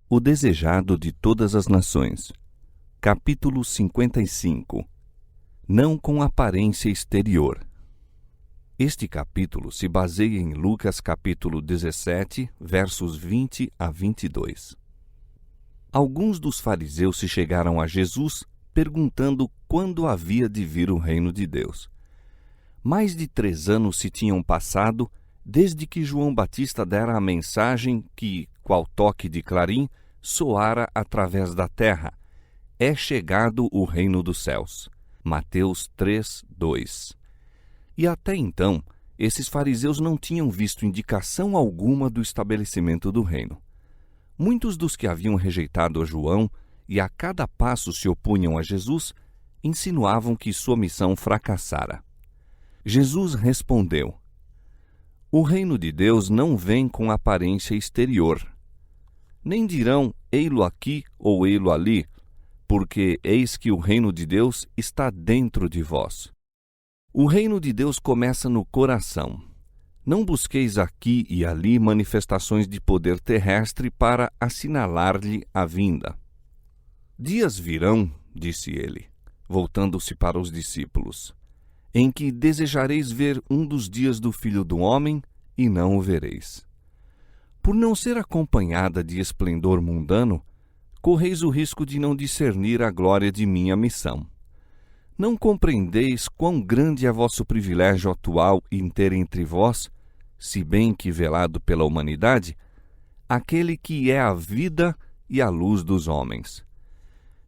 O desejado de todas as nações. Capítulo 55. Não com aparência exterior. Este capítulo se baseia em Lucas capítulo 17, versos 20 a 22. Alguns dos fariseus se chegaram a Jesus perguntando quando havia de vir o reino de Deus. Mais de 3 anos se tinham passado desde que João Batista dera a mensagem que, qual toque de clarim, soara através da terra: é chegado o reino dos céus. Mateus 3, 2. E até então, esses fariseus não tinham visto indicação alguma do estabelecimento do reino. Muitos dos que haviam rejeitado a João e a cada passo se opunham a Jesus, insinuavam que sua missão fracassara. Jesus respondeu: o reino de Deus não vem com aparência exterior. Nem dirão, ei-lo aqui ou ei-lo ali, porque eis que o reino de Deus está dentro de vós. O reino de Deus começa no coração. Não busqueis aqui e ali manifestações de poder terrestre para assinalar-lhe a vinda. Dias virão, disse ele, voltando-se para os discípulos, em que desejareis ver um dos dias do Filho do Homem e não o vereis. Por não ser acompanhada de esplendor mundano, correis o risco de não discernir a glória de minha missão. Não compreendeis quão grande é vosso privilégio atual em ter entre vós, se bem que velado pela humanidade, aquele que é a vida e a luz dos homens.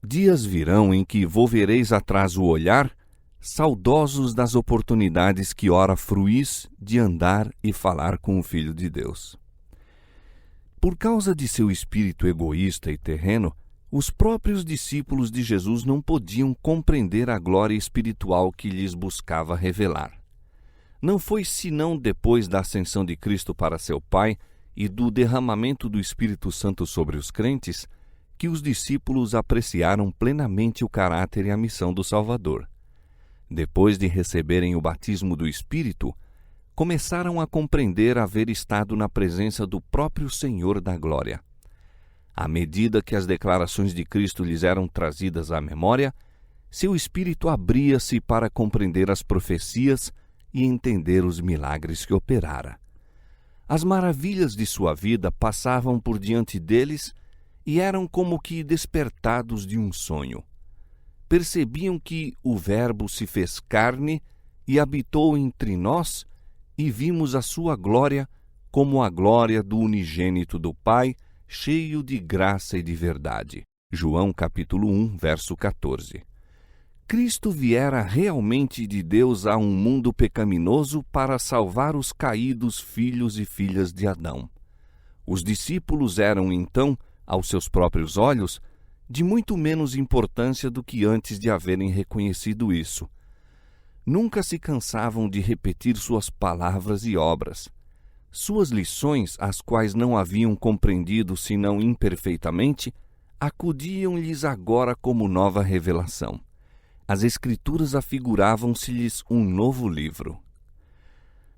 Dias virão em que volvereis atrás o olhar, saudosos das oportunidades que ora fruís de andar e falar com o Filho de Deus. Por causa de seu espírito egoísta e terreno, os próprios discípulos de Jesus não podiam compreender a glória espiritual que lhes buscava revelar. Não foi senão depois da ascensão de Cristo para seu Pai e do derramamento do Espírito Santo sobre os crentes que os discípulos apreciaram plenamente o caráter e a missão do Salvador. Depois de receberem o batismo do Espírito, começaram a compreender haver estado na presença do próprio Senhor da Glória. À medida que as declarações de Cristo lhes eram trazidas à memória, seu espírito abria-se para compreender as profecias e entender os milagres que operara. As maravilhas de sua vida passavam por diante deles e eram como que despertados de um sonho. Percebiam que o Verbo se fez carne e habitou entre nós, e vimos a sua glória como a glória do unigênito do Pai, cheio de graça e de verdade. João capítulo 1, verso 14. Cristo viera realmente de Deus a um mundo pecaminoso para salvar os caídos filhos e filhas de Adão. Os discípulos eram, então, aos seus próprios olhos, de muito menos importância do que antes de haverem reconhecido isso. Nunca se cansavam de repetir suas palavras e obras. Suas lições, as quais não haviam compreendido senão imperfeitamente, acudiam-lhes agora como nova revelação. As Escrituras afiguravam-se-lhes um novo livro.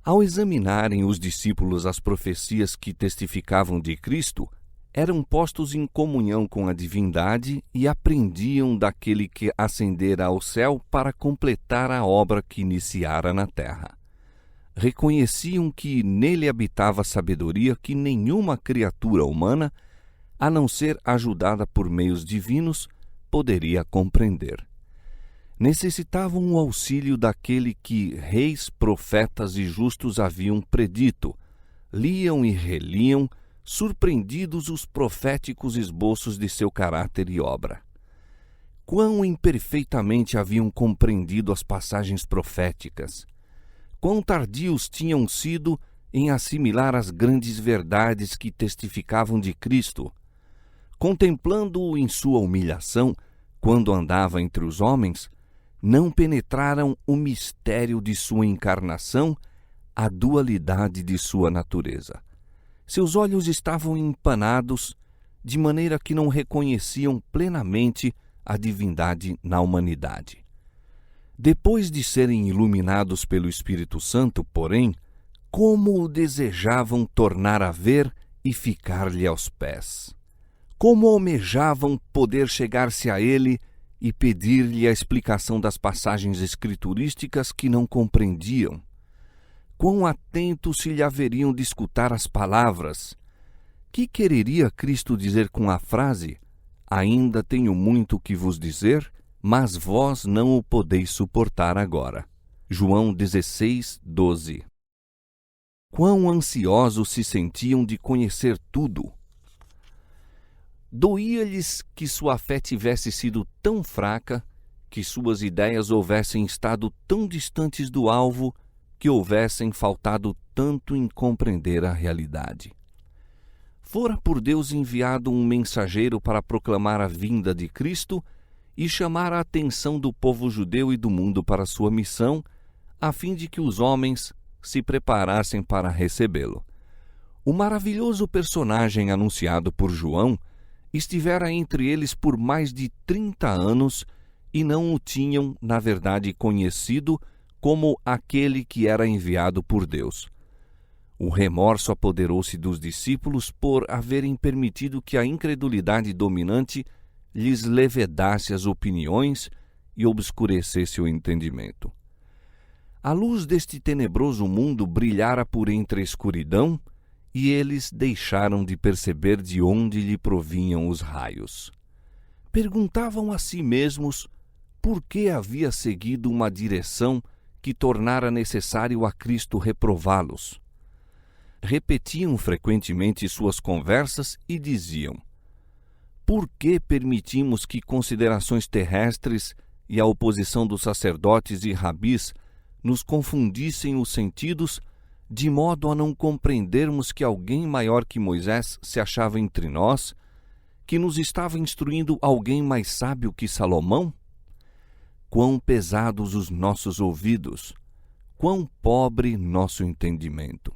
Ao examinarem os discípulos as profecias que testificavam de Cristo, eram postos em comunhão com a divindade e aprendiam daquele que ascendera ao céu para completar a obra que iniciara na terra. Reconheciam que nele habitava sabedoria que nenhuma criatura humana, a não ser ajudada por meios divinos, poderia compreender. Necessitavam o auxílio daquele que reis, profetas e justos haviam predito. Liam e reliam, surpreendidos os proféticos esboços de seu caráter e obra. Quão imperfeitamente haviam compreendido as passagens proféticas! Quão tardios tinham sido em assimilar as grandes verdades que testificavam de Cristo! Contemplando-o em sua humilhação, quando andava entre os homens, não penetraram o mistério de sua encarnação, a dualidade de sua natureza. Seus olhos estavam empanados, de maneira que não reconheciam plenamente a divindade na humanidade. Depois de serem iluminados pelo Espírito Santo, porém, como o desejavam tornar a ver e ficar-lhe aos pés. Como almejavam poder chegar-se a ele e pedir-lhe a explicação das passagens escriturísticas que não compreendiam. Quão atentos se lhe haveriam de escutar as palavras. Que quereria Cristo dizer com a frase: ainda tenho muito que vos dizer, mas vós não o podeis suportar agora. João 16:12. Quão ansiosos se sentiam de conhecer tudo. Doía-lhes que sua fé tivesse sido tão fraca, que suas ideias houvessem estado tão distantes do alvo, que houvessem faltado tanto em compreender a realidade. Fora por Deus enviado um mensageiro para proclamar a vinda de Cristo e chamar a atenção do povo judeu e do mundo para sua missão, a fim de que os homens se preparassem para recebê-lo. O maravilhoso personagem anunciado por João estivera entre eles por mais de 30 anos e não o tinham, na verdade, conhecido como aquele que era enviado por Deus. O remorso apoderou-se dos discípulos por haverem permitido que a incredulidade dominante lhes levedasse as opiniões e obscurecesse o entendimento. A luz deste tenebroso mundo brilhara por entre a escuridão, e eles deixaram de perceber de onde lhe provinham os raios. Perguntavam a si mesmos por que havia seguido uma direção que tornara necessário a Cristo reprová-los. Repetiam frequentemente suas conversas e diziam: por que permitimos que considerações terrestres e a oposição dos sacerdotes e rabis nos confundissem os sentidos, de modo a não compreendermos que alguém maior que Moisés se achava entre nós, que nos estava instruindo alguém mais sábio que Salomão? Quão pesados os nossos ouvidos, quão pobre nosso entendimento.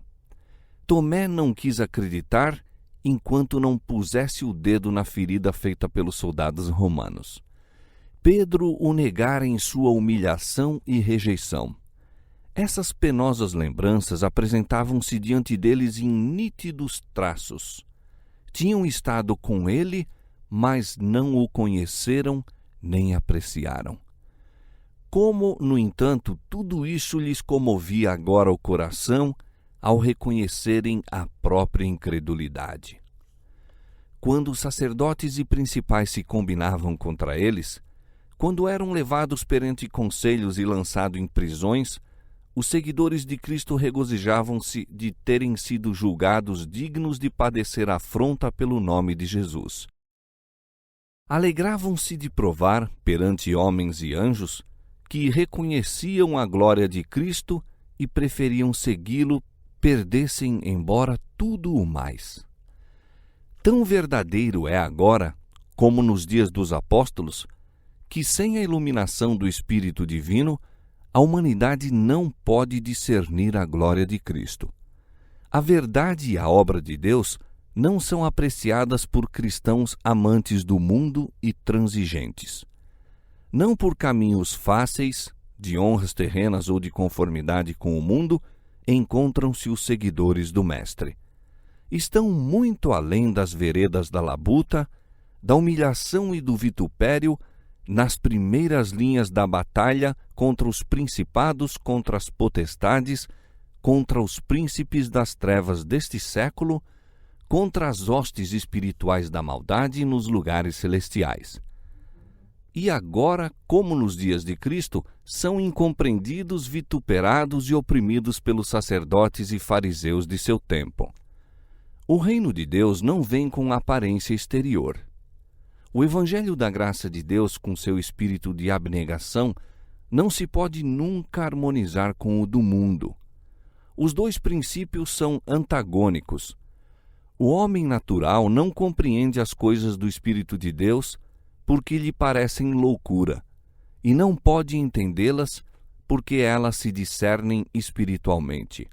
Tomé não quis acreditar enquanto não pusesse o dedo na ferida feita pelos soldados romanos. Pedro o negara em sua humilhação e rejeição. Essas penosas lembranças apresentavam-se diante deles em nítidos traços. Tinham estado com ele, mas não o conheceram nem apreciaram. Como, no entanto, tudo isso lhes comovia agora o coração ao reconhecerem a própria incredulidade. Quando os sacerdotes e principais se combinavam contra eles, quando eram levados perante conselhos e lançados em prisões, os seguidores de Cristo regozijavam-se de terem sido julgados dignos de padecer afronta pelo nome de Jesus. Alegravam-se de provar, perante homens e anjos, que reconheciam a glória de Cristo e preferiam segui-lo, perdessem embora tudo o mais. Tão verdadeiro é agora, como nos dias dos apóstolos, que sem a iluminação do Espírito Divino, a humanidade não pode discernir a glória de Cristo. A verdade e a obra de Deus não são apreciadas por cristãos amantes do mundo e transigentes. Não por caminhos fáceis, de honras terrenas ou de conformidade com o mundo, encontram-se os seguidores do Mestre. Estão muito além das veredas da labuta, da humilhação e do vitupério, nas primeiras linhas da batalha contra os principados, contra as potestades, contra os príncipes das trevas deste século, contra as hostes espirituais da maldade nos lugares celestiais. E agora, como nos dias de Cristo, são incompreendidos, vituperados e oprimidos pelos sacerdotes e fariseus de seu tempo. O reino de Deus não vem com aparência exterior. O Evangelho da graça de Deus, com seu espírito de abnegação, não se pode nunca harmonizar com o do mundo. Os dois princípios são antagônicos. O homem natural não compreende as coisas do Espírito de Deus porque lhe parecem loucura, e não pode entendê-las porque elas se discernem espiritualmente.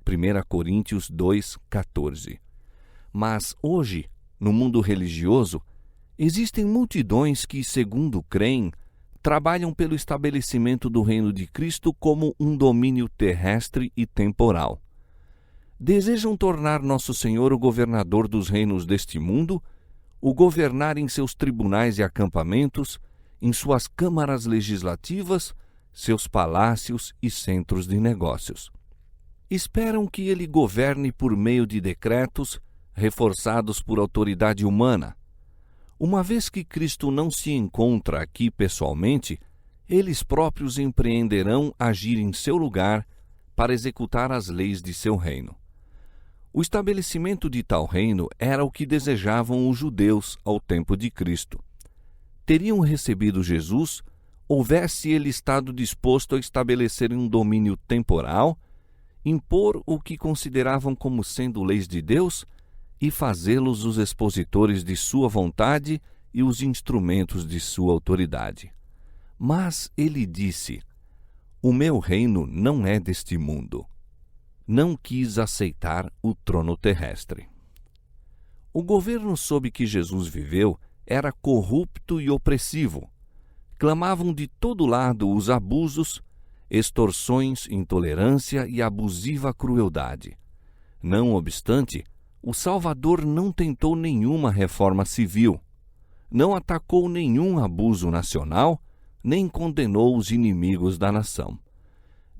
1 Coríntios 2,14. Mas hoje, no mundo religioso, existem multidões que, segundo creem, trabalham pelo estabelecimento do reino de Cristo como um domínio terrestre e temporal. Desejam tornar Nosso Senhor o governador dos reinos deste mundo, o governar em seus tribunais e acampamentos, em suas câmaras legislativas, seus palácios e centros de negócios. Esperam que ele governe por meio de decretos, reforçados por autoridade humana. Uma vez que Cristo não se encontra aqui pessoalmente, eles próprios empreenderão agir em seu lugar para executar as leis de seu reino. O estabelecimento de tal reino era o que desejavam os judeus ao tempo de Cristo. Teriam recebido Jesus, houvesse ele estado disposto a estabelecer um domínio temporal, impor o que consideravam como sendo leis de Deus e fazê-los os expositores de sua vontade e os instrumentos de sua autoridade. Mas ele disse: o meu reino não é deste mundo. Não quis aceitar o trono terrestre. O governo sob que Jesus viveu era corrupto e opressivo. Clamavam de todo lado os abusos, extorsões, intolerância e abusiva crueldade. Não obstante, o Salvador não tentou nenhuma reforma civil, não atacou nenhum abuso nacional, nem condenou os inimigos da nação.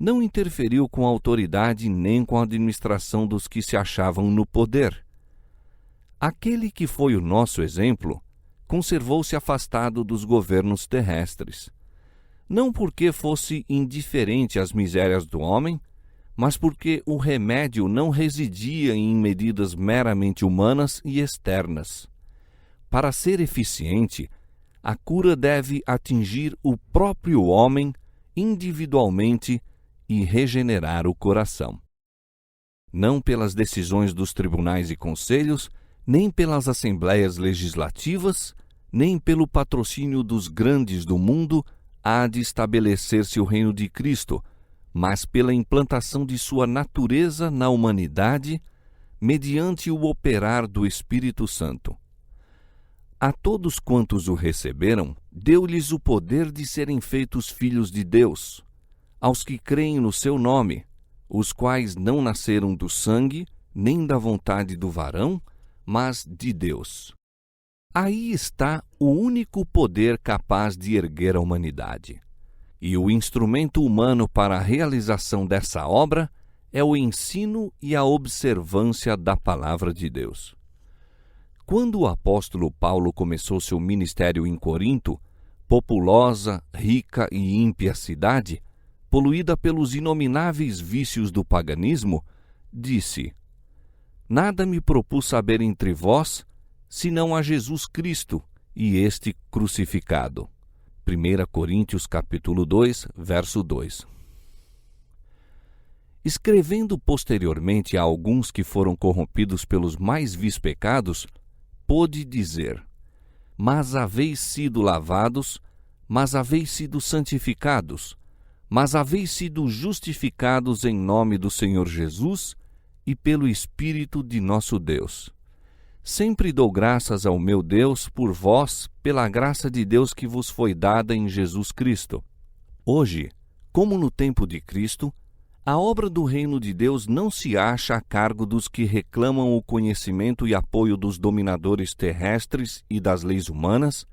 Não interferiu com a autoridade nem com a administração dos que se achavam no poder. Aquele que foi o nosso exemplo conservou-se afastado dos governos terrestres, não porque fosse indiferente às misérias do homem, mas porque o remédio não residia em medidas meramente humanas e externas. Para ser eficiente, a cura deve atingir o próprio homem individualmente e regenerar o coração. Não pelas decisões dos tribunais e conselhos, nem pelas assembleias legislativas, nem pelo patrocínio dos grandes do mundo há de estabelecer-se o reino de Cristo, mas pela implantação de sua natureza na humanidade, mediante o operar do Espírito Santo. A todos quantos o receberam, deu-lhes o poder de serem feitos filhos de Deus, aos que creem no seu nome, os quais não nasceram do sangue, nem da vontade do varão, mas de Deus. Aí está o único poder capaz de erguer a humanidade. E o instrumento humano para a realização dessa obra é o ensino e a observância da palavra de Deus. Quando o apóstolo Paulo começou seu ministério em Corinto, populosa, rica e ímpia cidade, poluída pelos inomináveis vícios do paganismo, disse: nada me propus saber entre vós, senão a Jesus Cristo e este crucificado. 1 Coríntios capítulo 2, verso 2. Escrevendo posteriormente a alguns que foram corrompidos pelos mais vis pecados, pôde dizer: mas haveis sido lavados, mas haveis sido santificados, mas haveis sido justificados em nome do Senhor Jesus e pelo Espírito de nosso Deus. Sempre dou graças ao meu Deus por vós, pela graça de Deus que vos foi dada em Jesus Cristo. Hoje, como no tempo de Cristo, a obra do reino de Deus não se acha a cargo dos que reclamam o conhecimento e apoio dos dominadores terrestres e das leis humanas,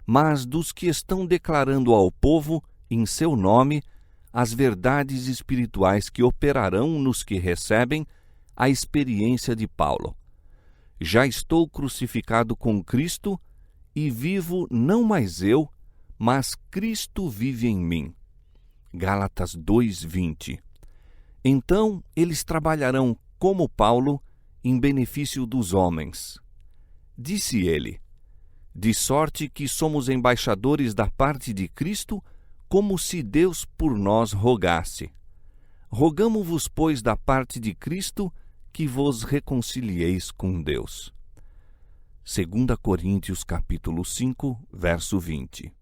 mas dos que estão declarando ao povo, em seu nome, as verdades espirituais que operarão nos que recebem a experiência de Paulo. Já estou crucificado com Cristo e vivo não mais eu, mas Cristo vive em mim. Gálatas 2:20. Então eles trabalharão como Paulo em benefício dos homens. Disse ele: de sorte que somos embaixadores da parte de Cristo, como se Deus por nós rogasse. Rogamo-vos, pois, da parte de Cristo, que vos reconcilieis com Deus. 2 Coríntios capítulo 5, verso 20.